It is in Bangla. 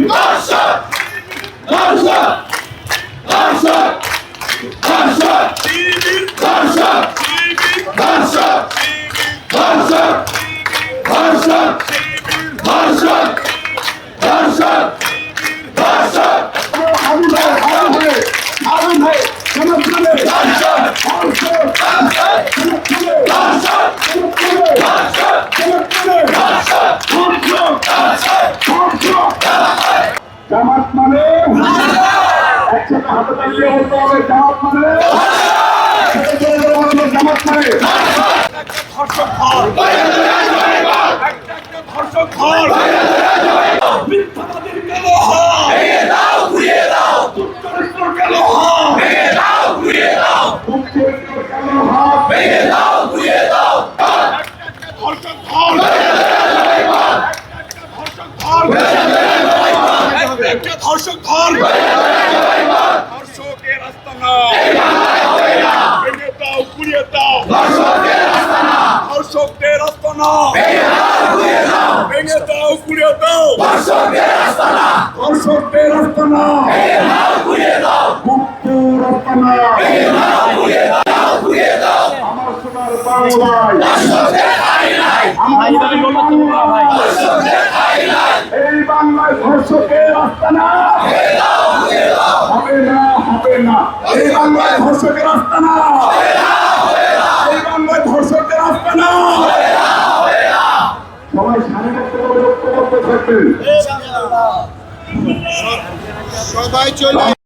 ধর্ষক ধর্ষক ধর্ষক ধর্ষক ধর্ষক ধর্ষক ধর্ষক ধর্ষক ধর্ষক ধর্ষক ধর্ষক জামাত মানে একসাথে হাতে তালিয়ে বলতে হবে জামাত মানে জামাত মানে ধর্ষক ধর ধর্ষক ধর মিথ্যাবাদীর কালো হাত ভেঙে দাও ঘুরিয়ে দাও দুর্চরিত্র কালো হাত ভেঙে দাও ঘুরিয়ে দাও কালো হাত ভেঙে দাও ঘুরিয়ে দাও ধর্ষক ধর ধর্ষক ধর ধর্ষকের আস্তানা ভেঙে দাও ঘুরিয়ে দাও ধর্ষকের আস্তানা ধর্ষকদের আস্তানা ভেঙে দাও ঘুরিয়ে দাও ধর্ষকের আস্তানা ধর্ষকদের আস্তানা ঘুরিয়ে দাও মুক্তির আস্তানা ভেঙে দাও ঘুরিয়ে দাও ঘুরিয়ে দাও আমার সোনার বাংলায় ধর্ষকের আইনাই ধর্ষকের আইনাই এই বাংলায় ধর্ষকের আস্তানা হবে না হবে না এই বাংলায় ধর্ষকের আস্তানা এই বাংলায় ধর্ষকের আস্তানা সবাই শারীরিক ঐক্যবদ্ধ থাকবেন সবাই চলে